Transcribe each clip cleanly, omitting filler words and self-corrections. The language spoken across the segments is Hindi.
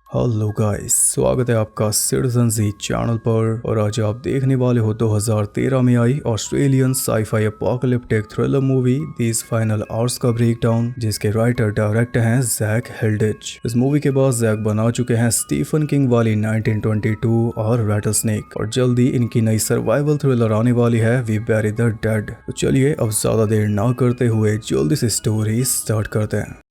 हेलो गाइस, स्वागत है आपका सिटीजन जी चैनल पर। और आज आप देखने वाले हो 2013 में आई Australian sci fi apocalyptic thriller movie these final hours का ब्रेकडाउन, जिसके राइटर डायरेक्टर हैं जैक हिल्डिच। इस मूवी के बाद जैक बना चुके हैं स्टीफन किंग वाली 1922 और रैटलस्नेक, और जल्दी इनकी नई सर्वाइवल थ्रिलर आने वाली है वी बैरी द डेड। तो चलिए अब ज्यादा देर ना करते हुए जल्दी से स्टोरी स्टार्ट करते हैं।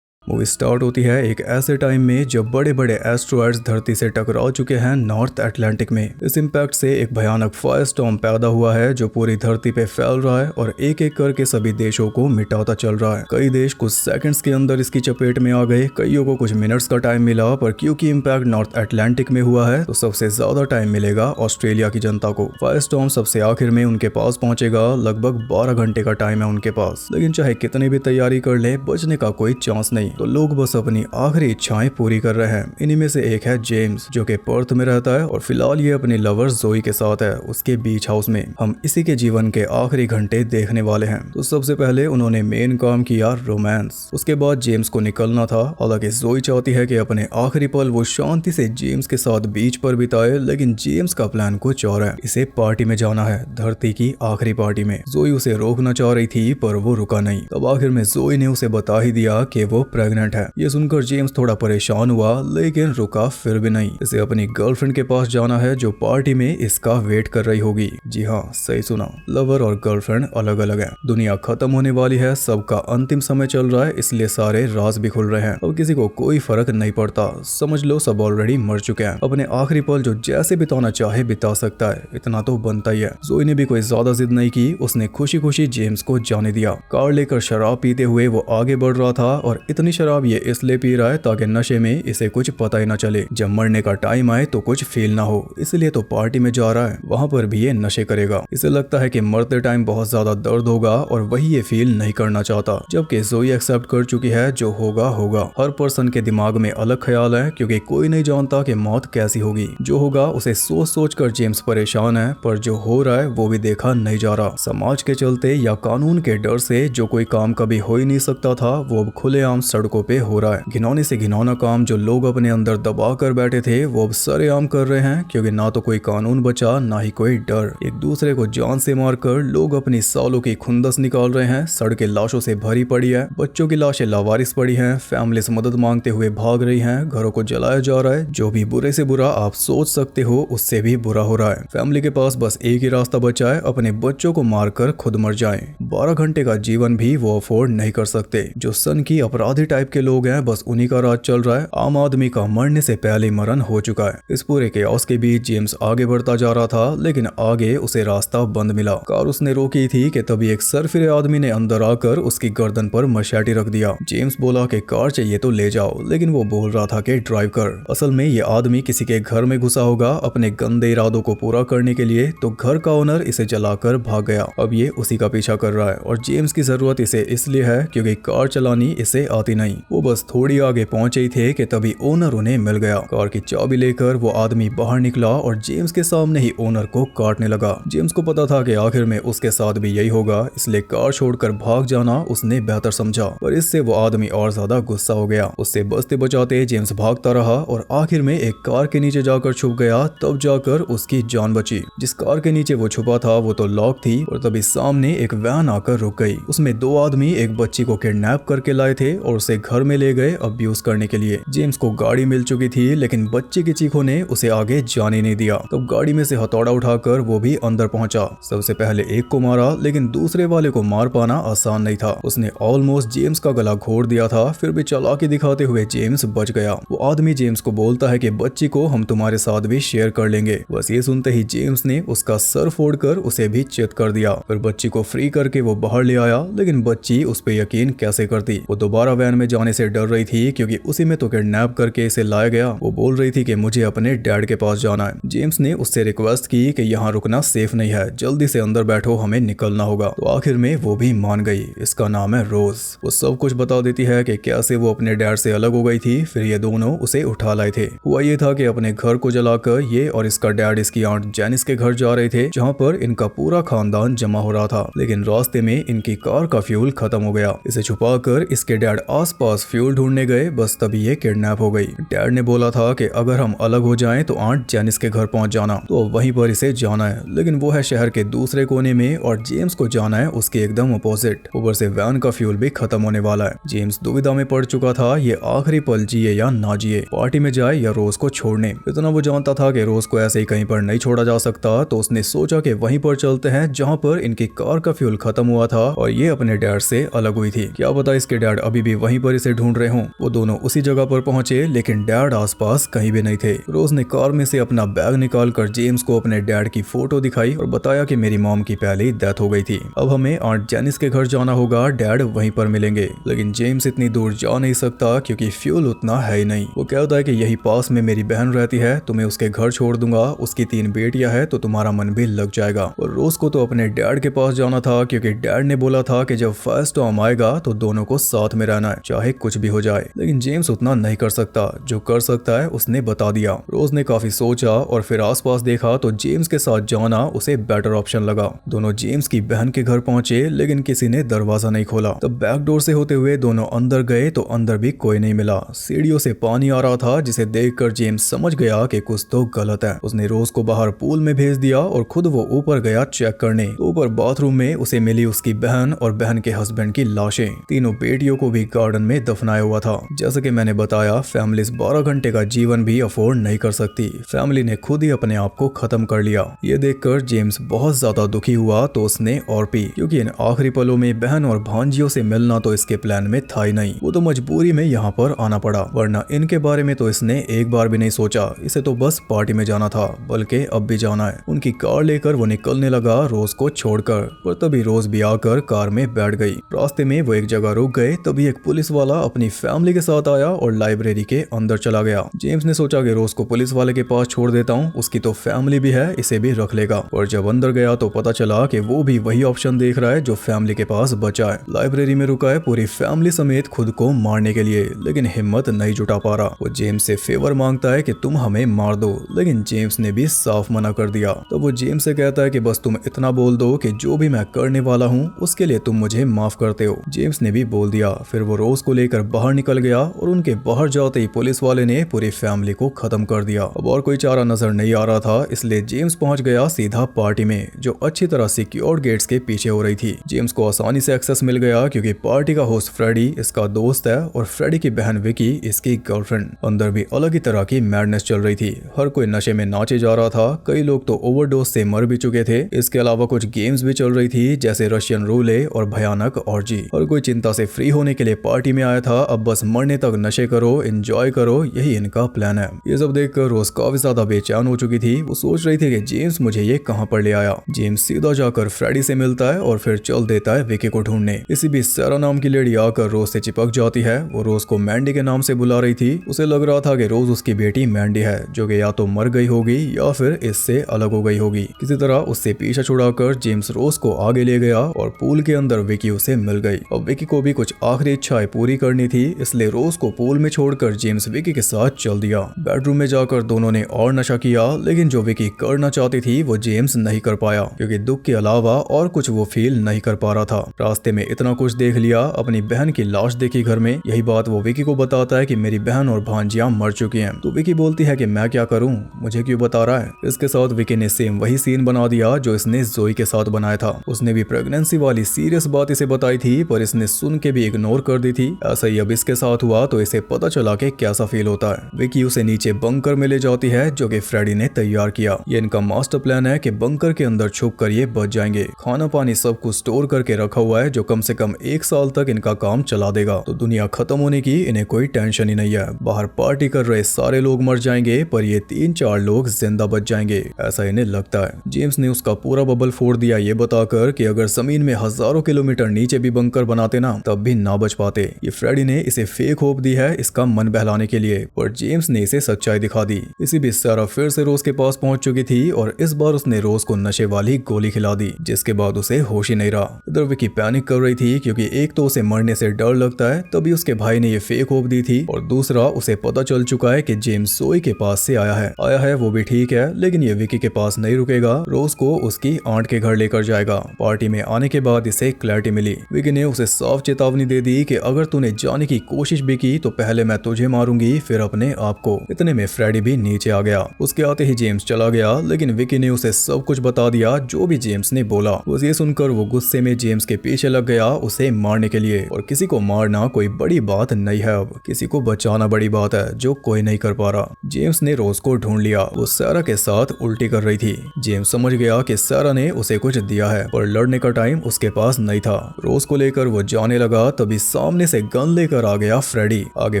मूवी स्टार्ट होती है एक ऐसे टाइम में जब बड़े बड़े एस्ट्रॉयड्स धरती से टकरा चुके हैं नॉर्थ अटलांटिक में। इस इम्पैक्ट से एक भयानक फायर स्टॉर्म पैदा हुआ है जो पूरी धरती पे फैल रहा है और एक एक करके सभी देशों को मिटाता चल रहा है। कई देश कुछ सेकंड्स के अंदर इसकी चपेट में आ गए, कईयों को कुछ मिनट्स का टाइम मिला, पर क्योंकि इम्पैक्ट नॉर्थ अटलांटिक में हुआ है तो सबसे ज्यादा टाइम मिलेगा ऑस्ट्रेलिया की जनता को। फायर स्टॉर्म सबसे आखिर में उनके पास पहुंचेगा, लगभग 12 घंटे का टाइम है उनके पास, लेकिन चाहे कितनी भी तैयारी कर ले बचने का कोई चांस नहीं। तो लोग बस अपनी आखिरी इच्छाएं पूरी कर रहे हैं। इन्हीं में से एक है जेम्स, जो कि पर्थ में रहता है और फिलहाल ये अपनी लवर जोई के साथ है उसके बीच हाउस में। हम इसी के जीवन के आखिरी घंटे देखने वाले हैं। तो सबसे पहले उन्होंने मेन काम किया रोमांस, उसके बाद जेम्स को निकलना था। हालांकि जोई चाहती है कि अपने आखिरी पल वो शांति से जेम्स के साथ बीच पर बिताए, लेकिन जेम्स का प्लान कुछ और है। इसे पार्टी में जाना है, धरती की आखिरी पार्टी में। जोई उसे रोकना चाह रही थी पर वो रुका नहीं। तब आखिर में जोई ने उसे बता ही दिया कि वो प्रेग्नेंट है। ये सुनकर जेम्स थोड़ा परेशान हुआ, लेकिन रुका फिर भी नहीं। इसे अपनी गर्लफ्रेंड के पास जाना है जो पार्टी में इसका वेट कर रही होगी। जी हाँ, सही सुना, लवर और गर्लफ्रेंड अलग अलग हैं। दुनिया खत्म होने वाली है, सबका अंतिम समय चल रहा है, इसलिए सारे राज भी खुल रहे हैं। अब किसी को कोई फर्क नहीं पड़ता, समझ लो सब ऑलरेडी मर चुके हैं। अपने आखिरी पल जो जैसे बिताना चाहे बिता सकता है, इतना तो बनता ही है। जोई ने भी कोई ज्यादा जिद नहीं की, उसने खुशी खुशी जेम्स को जाने दिया। कार लेकर शराब पीते हुए वो आगे बढ़ रहा था, और इतनी शराब ये इसलिए पी रहा है ताकि नशे में इसे कुछ पता ही ना चले, जब मरने का टाइम आए तो कुछ फील ना हो। इसलिए तो पार्टी में जा रहा है, वहां पर भी ये नशे करेगा। इसे लगता है कि मरते टाइम बहुत ज्यादा दर्द होगा और वही ये फील नहीं करना चाहता, जबकि जोई एक्सेप्ट कर चुकी है जो होगा होगा। हर पर्सन के दिमाग में अलग ख्याल है, क्योंकि कोई नहीं जानता कि मौत कैसी होगी। जो होगा उसे सोच सोच कर जेम्स परेशान है, पर जो हो रहा है वो भी देखा नहीं जा रहा। समाज के चलते या कानून के डर से जो कोई काम कभी हो ही नहीं सकता था, वो अब खुलेआम सड़कों पे हो रहा है। घिनौने से घिनौना काम जो लोग अपने अंदर दबा कर बैठे थे वो अब सरेआम कर रहे हैं, क्योंकि ना तो कोई कानून बचा ना ही कोई डर। एक दूसरे को जान से मारकर लोग अपनी सालों की खुंदस निकाल रहे हैं। सड़कें लाशों से भरी पड़ी है, बच्चों की लाशें लावारिस पड़ी हैं, फैमिलीज मदद मांगते हुए भाग रही हैं, घरों को जलाया जा रहा है। जो भी बुरे से बुरा आप सोच सकते हो उससे भी बुरा हो रहा है। फैमिली के पास बस एक ही रास्ता बचा है, अपने बच्चों को मारकर खुद मर जाए। 12 घंटे का जीवन भी वो अफोर्ड नहीं कर सकते। जो सन की अपराधी टाइप के लोग हैं, बस उन्हीं का राज चल रहा है। आम आदमी का मरने से पहले मरण हो चुका है। इस पूरे केओस के बीच जेम्स आगे बढ़ता जा रहा था, लेकिन आगे उसे रास्ता बंद मिला। कार उसने रोकी थी कि तभी एक सरफिरे आदमी ने अंदर आकर उसकी गर्दन पर मशाटी रख दिया। जेम्स बोला कि कार चाहिए तो ले जाओ, लेकिन वो बोल रहा था कि ड्राइव कर। असल में ये आदमी किसी के घर में घुसा होगा अपने गंदे इरादों को पूरा करने के लिए, तो घर का ओनर इसे जलाकर भाग गया। अब ये उसी का पीछा कर रहा है, और जेम्स की जरूरत इसे इसलिए है क्योंकि कार चलानी इसे आती नहीं। वो बस थोड़ी आगे पहुंचे ही थे कि तभी ओनर उन्हें मिल गया। कार की चाबी लेकर वो आदमी बाहर निकला और जेम्स के सामने ही ओनर को काटने लगा। जेम्स को पता था कि आखिर में उसके साथ भी यही होगा, इसलिए कार छोड़कर भाग जाना उसने बेहतर समझा, पर इससे वो आदमी और ज्यादा गुस्सा हो गया। उससे बचते बचाते जेम्स भागता रहा और आखिर में एक कार के नीचे जाकर छुप गया। तब जाकर उसकी जान बची। जिस कार के नीचे वो छुपा था वो तो लॉक थी, और तभी सामने एक वैन आकर रुक गई। उसमें 2 आदमी एक बच्ची को किडनैप करके लाए थे और उसे घर में ले गए अब्यूज करने के लिए। जेम्स को गाड़ी मिल चुकी थी, लेकिन बच्चे की चीखों ने उसे आगे जाने नहीं दिया। तब गाड़ी में से हथौड़ा उठाकर वो भी अंदर पहुंचा। सबसे पहले एक को मारा, लेकिन दूसरे वाले को मार पाना आसान नहीं था। उसने ऑलमोस्ट जेम्स का गला घोट दिया था, फिर भी चालाकी दिखाते हुए जेम्स बच गया। वो आदमी जेम्स को बोलता है कि बच्ची को हम तुम्हारे साथ भी शेयर कर लेंगे। बस ये सुनते ही जेम्स ने उसका सर फोड़कर उसे भी चित कर दिया। फिर बच्ची को फ्री करके वो बाहर ले आया, लेकिन बच्ची उस पर यकीन कैसे करती। वो दोबारा वैन में में जाने से डर रही थी क्योंकि उसी में तो किडनैप करके इसे लाया गया। वो बोल रही थी कि मुझे अपने डैड के पास जाना है। जेम्स ने उससे रिक्वेस्ट की कि यहाँ रुकना सेफ नहीं है, जल्दी से अंदर बैठो, हमें निकलना होगा। तो आखिर में वो भी मान गई। इसका नाम है रोज। वो सब कुछ बता देती है कि कैसे वो अपने डैड से अलग हो गई थी, फिर ये दोनों उसे उठा लाए थे। हुआ ये था कि अपने घर को जलाकर ये और इसका डैड इसकी आंट जेनिस के घर जा रहे थे, जहाँ पर इनका पूरा खानदान जमा हो रहा था। लेकिन रास्ते में इनकी कार का फ्यूल खत्म हो गया। इसे छुपाकर इसके डैड आसपास फ्यूल ढूंढने गए, बस तभी ये किडनैप हो गई। डैड ने बोला था कि अगर हम अलग हो जाएं तो आंट जेनिस के घर पहुंच जाना, तो वहीं पर इसे जाना है। लेकिन वो है शहर के दूसरे कोने में और जेम्स को जाना है उसके एकदम अपोजिट। ऊपर से वैन का फ्यूल भी खत्म होने वाला है। जेम्स दुविधा में पड़ चुका था, ये आखिरी पल जिए या ना जिए, पार्टी में जाए या रोज को छोड़ने। इतना वो जानता था कि रोज को ऐसे ही कहीं पर नहीं छोड़ा जा सकता, तो उसने सोचा कि वहीं पर चलते हैं जहाँ पर इनकी कार का फ्यूल खत्म हुआ था और ये अपने डैड से अलग हुई थी। क्या पता इसके डैड अभी भी वहीं पर इसे ढूंढ रहे हों। वो दोनों उसी जगह पर पहुंचे, लेकिन डैड आसपास कहीं भी नहीं थे। रोज ने कार में से अपना बैग निकालकर जेम्स को अपने डैड की फोटो दिखाई और बताया कि मेरी मॉम की पहले ही डेथ हो गई थी, अब हमें आंट जेनिस के घर जाना होगा, डैड वहीं पर मिलेंगे। लेकिन जेम्स इतनी दूर जा नहीं सकता क्योंकि फ्यूल उतना है ही नहीं। वो कहता है कि यही पास में मेरी बहन रहती है, तुम्हें उसके घर छोड़ दूंगा, उसकी 3 बेटियां हैं, तो तुम्हारा मन भी लग जाएगा। और रोज को तो अपने डैड के पास जाना था क्योंकि डैड ने बोला था कि जब फर्स्ट स्टॉर्म आएगा तो दोनों को साथ में रहना है, चाहे कुछ भी हो जाए। लेकिन जेम्स उतना नहीं कर सकता, जो कर सकता है उसने बता दिया। रोज ने काफी सोचा और फिर आसपास देखा तो जेम्स के साथ जाना उसे बेटर ऑप्शन लगा। दोनों जेम्स की बहन के घर पहुंचे, लेकिन किसी ने दरवाजा नहीं खोला। तब बैक डोर से होते हुए दोनों अंदर गए तो अंदर भी कोई नहीं मिला। सीढ़ियों से पानी आ रहा था, जिसे देखकर जेम्स समझ गया कि कुछ तो गलत है। उसने रोज को बाहर पूल में भेज दिया और खुद वो ऊपर गया चेक करने। तो ऊपर बाथरूम में उसे मिली उसकी बहन और बहन के हस्बैंड की लाशें। तीनों बेटियों को भी गार्डन में दफनाया हुआ था। जैसे कि मैंने बताया, फैमिलीज 12 घंटे का जीवन भी अफोर्ड नहीं कर सकती। फैमिली ने खुद ही अपने आप को खत्म कर लिया। ये देखकर जेम्स बहुत ज्यादा दुखी हुआ, तो उसने और पी, क्योंकि इन आखिरी पलों में बहन और भांजियों से मिलना तो इसके प्लान में था ही नहीं। वो तो मजबूरी में यहाँ पर आना पड़ा, वरना इनके बारे में तो इसने एक बार भी नहीं सोचा। इसे तो बस पार्टी में जाना था, बल्कि अब भी जाना है। उनकी कार लेकर वो निकलने लगा रोज को छोड़कर, पर तभी रोज भी आकर कार में बैठ गई। रास्ते में वो एक जगह रुक गए, तभी एक पुलिस वाला अपनी फैमिली के साथ आया और लाइब्रेरी के अंदर चला गया। जेम्स ने सोचा कि रोज को पुलिस वाले के पास छोड़ देता हूँ, उसकी तो फैमिली भी है, इसे भी रख लेगा। और जब अंदर गया तो पता चला कि वो भी वही ऑप्शन देख रहा है जो फैमिली के पास बचा है। लाइब्रेरी में रुका है पूरी फैमिली समेत खुद को मारने के लिए, लेकिन हिम्मत नहीं जुटा पा रहा। वो जेम्स से फेवर मांगता है कि तुम हमें मार दो, लेकिन जेम्स ने भी साफ मना कर दिया। तो वो जेम्स से कहता है कि बस तुम इतना बोल दो कि जो भी मैं करने वाला हूँ उसके लिए तुम मुझे माफ करते हो। जेम्स ने भी बोल दिया। फिर वो रोज को लेकर बाहर निकल गया और उनके बाहर जाते ही पुलिस वाले ने पूरी फैमिली को खत्म कर दिया। अब और कोई चारा नजर नहीं आ रहा था, इसलिए जेम्स पहुंच गया सीधा पार्टी में, जो अच्छी तरह सिक्योर्ड गेट्स के पीछे हो रही थी। जेम्स को आसानी से एक्सेस मिल गया क्योंकि पार्टी का होस्ट फ्रेडी इसका दोस्त है और फ्रेडी की बहन विकी इसकी गर्लफ्रेंड। अंदर भी अलग ही तरह की मैडनेस चल रही थी। हर कोई नशे में नाचे जा रहा था, कई लोग तो ओवरडोज से मर भी चुके थे। इसके अलावा कुछ गेम्स भी चल रही थी, जैसे रशियन रूले और भयानक ऑर्जी। हर कोई चिंता से फ्री होने के लिए पार्टी में आया था। अब बस मरने तक नशे करो, एंजॉय करो, यही इनका प्लान है। ये सब देखकर रोज काफी ज्यादा बेचैन हो चुकी थी। वो सोच रही थी कि जेम्स मुझे ये कहां पर ले आया। जेम्स सीधा जाकर फ्रेडी से मिलता है और फिर चल देता है विकी को ढूंढने। इसी बीच सारा नाम की लेडी आकर रोज से चिपक जाती है। वो रोज को मैंडी के नाम से बुला रही थी। उसे लग रहा था कि रोज उसकी बेटी मैंडी है, जो कि या तो मर गई होगी या फिर इससे अलग हो गई होगी। किसी तरह उससे पीछा छुड़ाकर जेम्स रोज को आगे ले गया और पूल के अंदर विकी उसे मिल गई। अब विकी को भी कुछ आखिरी इच्छाएं पूरी करनी थी, इसलिए रोज को पूल में छोड़कर जेम्स विकी के साथ चल दिया। बेडरूम में जाकर दोनों ने और नशा किया, लेकिन जो विकी करना चाहती थी वो जेम्स नहीं कर पाया, क्योंकि दुख के अलावा और कुछ वो फील नहीं कर पा रहा था। रास्ते में इतना कुछ देख लिया, अपनी बहन की लाश देखी घर में। यही बात वो विकी को बताता है कि मेरी बहन और भांजियां मर चुकी हैं। तो विकी बोलती है कि मैं क्या करूं, मुझे क्यों बता रहा है। इसके साथ विकी ने सेम वही सीन बना दिया जो इसने जोई के साथ बनाया था। उसने भी प्रेगनेंसी वाली सीरियस बात इसे बताई थी, पर इसने सुन के भी इग्नोर कर दी थी। ऐसा ही अब इसके साथ हुआ तो इसे पता चला कि कैसा फील होता है। विकी उसे नीचे बंकर में ले जाती है, जो कि फ्रेडी ने तैयार किया। ये इनका मास्टर प्लान है कि बंकर के अंदर छुप कर ये बच जाएंगे। खाना पानी सब कुछ स्टोर करके रखा हुआ है, जो कम से कम 1 साल तक इनका काम चला देगा। तो दुनिया खत्म होने की इन्हें कोई टेंशन ही नहीं है। बाहर पार्टी कर रहे सारे लोग मर जाएंगे, पर ये 3-4 लोग जिंदा बच जाएंगे, ऐसा इन्हें लगता है। जेम्स ने उसका पूरा बबल फोड़ दिया, ये बताकर कि अगर जमीन में हजारों किलोमीटर नीचे भी बंकर बनाते ना, तब भी ना बच पाते। ये फ्रेडी ने इसे फेक होप दी है इसका मन बहलाने के लिए, पर जेम्स ने इसे सच्चाई दिखा दी। इसी बीच सारा फिर से रोज के पास पहुंच चुकी थी और इस बार उसने रोज को नशे वाली गोली खिला दी, जिसके बाद उसे होश ही नहीं रहा। इधर विकी पैनिक कर रही थी क्योंकि एक तो उसे मरने से डर लगता है, तभी उसके भाई ने ये फेक होप दी थी, और दूसरा उसे पता चल चुका है कि जेम्स जोई के पास से आया है वो भी ठीक है, लेकिन ये विकी के पास नहीं रुकेगा, रोज को उसकी आंट के घर लेकर जाएगा। पार्टी में आने के बाद इसे क्लैरिटी मिली। विकी ने उसे साफ चेतावनी दे दी कि अगर तूने जाने की कोशिश भी की तो पहले मैं तुझे मारूंगी, फिर अपने आप को। इतने में फ्रेडी भी नीचे आ गया। उसके आते ही जेम्स चला गया, लेकिन विकी ने उसे सब कुछ बता दिया जो भी जेम्स ने बोला। बस ये सुनकर वो गुस्से में जेम्स के पीछे लग गया उसे मारने के लिए। और किसी को मारना कोई बड़ी बात नहीं है, अब किसी को बचाना बड़ी बात है जो कोई नहीं कर पा रहा। जेम्स ने रोज को ढूंढ लिया, वो सारा के साथ उल्टी कर रही थी। जेम्स समझ गया कि सारा ने उसे कुछ दिया है, पर लड़ने का टाइम उसके पास नहीं था। रोज को लेकर वो जाने लगा, तभी सामने से गन लेकर आ गया फ्रेडी। आगे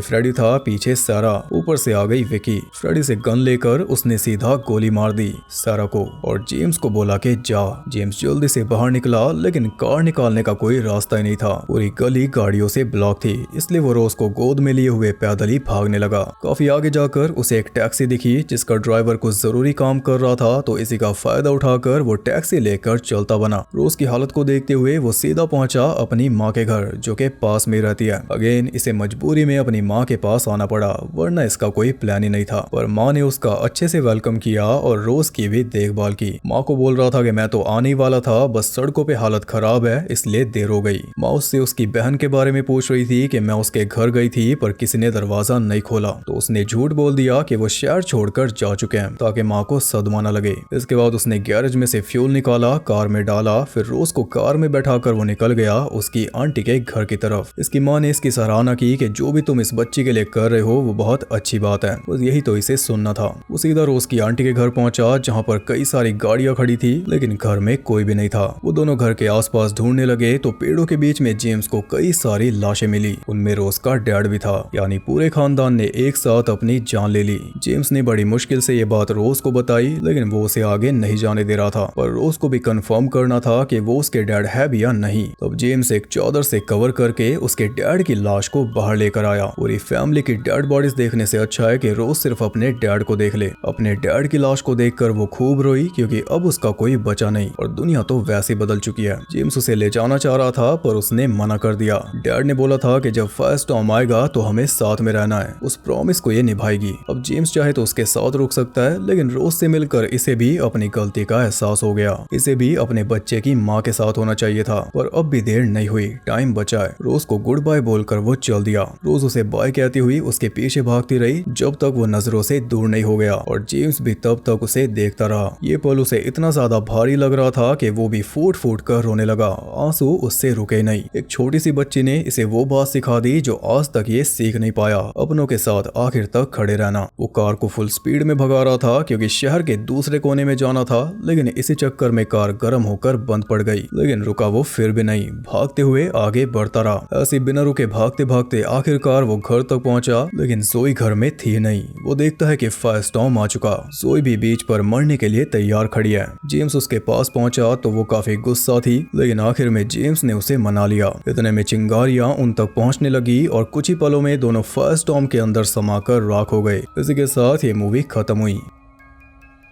फ्रेडी था, पीछे सारा, ऊपर से आ गई विकी। फ्रेडी से गन लेकर उसने सीधा गोली मार दी सारा को और जेम्स को बोला कि जा। जेम्स जल्दी से बाहर निकला, लेकिन कार निकालने का कोई रास्ता ही नहीं था। पूरी गली गाड़ियों से ब्लॉक थी, इसलिए वो रोज को गोद में लिए हुए पैदल ही भागने लगा। काफी आगे जाकर उसे एक टैक्सी दिखी जिसका ड्राइवर कुछ जरूरी काम कर रहा था, तो इसी का फायदा उठाकर वो टैक्सी लेकर चलता बना। रोज की हालत को देखते हुए वो सीधा पहुंचा अपनी माँ के घर, जो के पास में रहती है। अगेन इसे मजबूरी में अपनी माँ के पास आना पड़ा, वरना इसका कोई प्लान ही नहीं था। पर माँ ने उसका अच्छे से वेलकम किया और रोज की भी देखभाल की। माँ को बोल रहा था कि मैं तो आने ही वाला था, बस सड़कों पे हालत खराब है इसलिए देर हो गई। माँ उससे उसकी बहन के बारे में पूछ रही थी कि मैं उसके घर गई थी पर किसी ने दरवाजा नहीं खोला, तो उसने झूठ बोल दिया कि वो शहर छोड़कर जा चुके हैं ताकि माँ को सदमा न लगे। इसके बाद उसने गैरेज में से फ्यूल निकाला, कार में डाला, फिर रोज को कार में बैठाकर वो निकल गया उसकी आंटी के घर की तरफ। इसकी माँ ने इसकी सराहना की कि जो भी तुम इस बच्ची के लिए कर रहे हो वो बहुत अच्छी बात है, बस यही तो इसे सुनना था। वो सीधा रोज की आंटी के घर पहुंचा जहाँ पर कई सारी गाड़ियां खड़ी थी, लेकिन घर में कोई भी नहीं था। वो दोनों घर के आसपास ढूंढने लगे तो पेड़ों के बीच में जेम्स को कई सारी लाशें मिली। उनमें रोज का डैड भी था, यानी पूरे खानदान ने एक साथ अपनी जान ले ली। जेम्स ने बड़ी मुश्किल से ये बात रोज को बताई, लेकिन वो उसे आगे नहीं जाने दे रहा था। पर रोज को भी कंफर्म करना था कि वो उसके डैड है भी या नहीं। तब जेम्स एक चादर से कवर करके उसके डैड की लाश को बाहर लेकर आया। पूरी फैमिली की डेड बॉडीज देखने से अच्छा है कि रोज सिर्फ अपने डैड को देख ले। अपने डैड की लाश को देखकर वो खूब रोई, क्योंकि अब उसका कोई बचा नहीं और दुनिया तो वैसे बदल चुकी है। जेम्स उसे ले जाना चाह रहा था पर उसने मना कर दिया। डैड ने बोला था कि जब फायरस्टॉर्म आएगा तो हमें साथ में रहना है, उस प्रॉमिस को ये निभाएगी। अब जेम्स चाहे तो उसके साथ रुक सकता है, लेकिन रोज से मिलकर इसे भी अपनी गलती का एहसास हो गया। इसे भी अपने बच्चे की माँ के साथ होना चाहिए था, पर अब भी देर नहीं हुई, टाइम बचा है। रोज को गुड बाय बोलकर वो चल दिया। रोज उसे बाय कहती हुई उसके पीछे भागती रही जब तक वो नजरों से दूर नहीं हो गया, और जेम्स भी तब तक उसे देखता रहा। ये पल उसे इतना ज्यादा भारी लग रहा था कि वो भी फूट फूट कर रोने लगा। आंसू उससे रुके नहीं। एक छोटी सी बच्ची ने इसे वो बात सिखा दी जो आज तक ये सीख नहीं पाया, अपनों के साथ आखिर तक खड़े रहना। वो कार को फुल स्पीड में भगा रहा था क्योंकि शहर के दूसरे कोने में जाना था, लेकिन इसी चक्कर में कार गर्म होकर बंद पड़ गई। लेकिन रुका वो फिर भी नहीं, भागते हुए आगे बढ़ता रहा। ऐसे बिना रुके भागते भागते आखिरकार वो घर तक पहुंचा, लेकिन जोई घर में थी नहीं। वो देखता है कि फायरस्टॉर्म आ चुका। जोई भी बीच पर मरने के लिए तैयार खड़ी है। जेम्स उसके पास पहुंचा तो वो काफी गुस्सा थी, लेकिन आखिर में जेम्स ने उसे मना लिया। इतने में चिंगारियां उन तक पहुंचने लगी और कुछ ही पलों में दोनों फायरस्टॉर्म के अंदर समाकर राख हो गए। इसी के साथ ये मूवी खत्म हुई।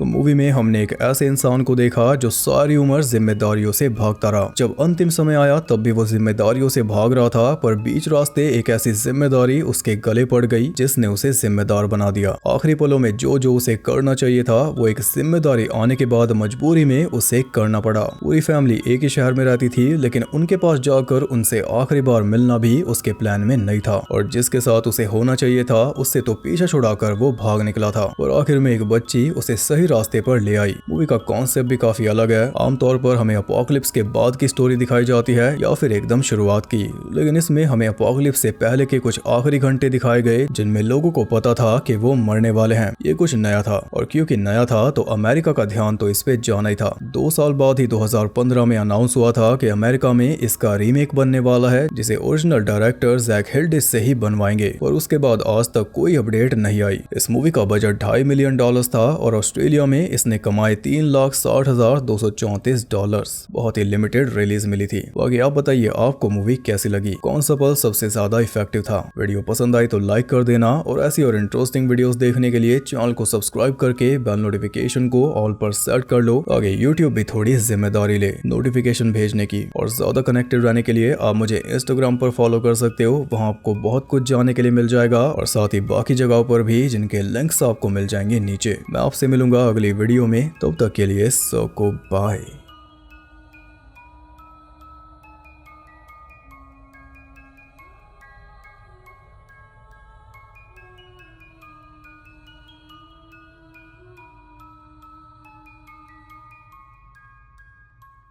तो मूवी में हमने एक ऐसे इंसान को देखा जो सारी उम्र जिम्मेदारियों से भागता रहा। जब अंतिम समय आया तब भी वो जिम्मेदारियों से भाग रहा था, पर बीच रास्ते एक ऐसी जिम्मेदारी उसके गले पड़ गई जिसने उसे जिम्मेदार बना दिया। आखिरी पलों में जो उसे करना चाहिए था वो एक जिम्मेदारी आने के बाद मजबूरी में उसे करना पड़ा। पूरी फैमिली एक ही शहर में रहती थी, लेकिन उनके पास जाकर उनसे आखिरी बार मिलना भी उसके प्लान में नहीं था, और जिसके साथ उसे होना चाहिए था उससे तो पीछा छुड़ाकर वो भाग निकला था। और आखिर में एक बच्ची उसे सही रास्ते पर ले आई। मूवी का कॉन्सेप्ट भी काफी अलग है। आमतौर पर हमें अपोकलिप्स के बाद की स्टोरी दिखाई जाती है या फिर एकदम शुरुआत की, लेकिन इसमें हमें अपोकलिप्स से पहले के कुछ आखिरी घंटे दिखाए गए जिनमें लोगों को पता था कि वो मरने वाले हैं। ये कुछ नया था, और क्योंकि नया था तो अमेरिका का ध्यान तो इस पे जाना ही था। 2 साल बाद ही 2015 में अनाउंस हुआ था कि अमेरिका में इसका रीमेक बनने वाला है, जिसे ओरिजिनल डायरेक्टर जैक हिल्डिस से ही बनवाएंगे, और उसके बाद आज तक कोई अपडेट नहीं आई। इस मूवी का बजट $2.5 मिलियन था और ऑस्ट्रेलिया ऑस्ट्रेलिया में इसने कमाए $3,60,234। बहुत ही लिमिटेड रिलीज मिली थी। बाकी आप बताइए आपको मूवी कैसी लगी, कौन सा पल सबसे ज्यादा इफेक्टिव था। वीडियो पसंद आई तो लाइक कर देना और ऐसी और इंटरेस्टिंग वीडियोस देखने के लिए चैनल को सब्सक्राइब करके बेल नोटिफिकेशन को ऑल पर सेट कर लो। आगे यूट्यूब भी थोड़ी जिम्मेदारी ले नोटिफिकेशन भेजने की। और ज्यादा कनेक्टेड रहने के लिए आप मुझे इंस्टाग्राम पर फॉलो कर सकते हो, वहां आपको बहुत कुछ जानने के लिए मिल जाएगा और साथ ही बाकी जगहों पर भी जिनके लिंक्स आपको मिल जाएंगे नीचे। मैं आपसे मिलूंगा अगली वीडियो में, तब तक के लिए सबको बाय।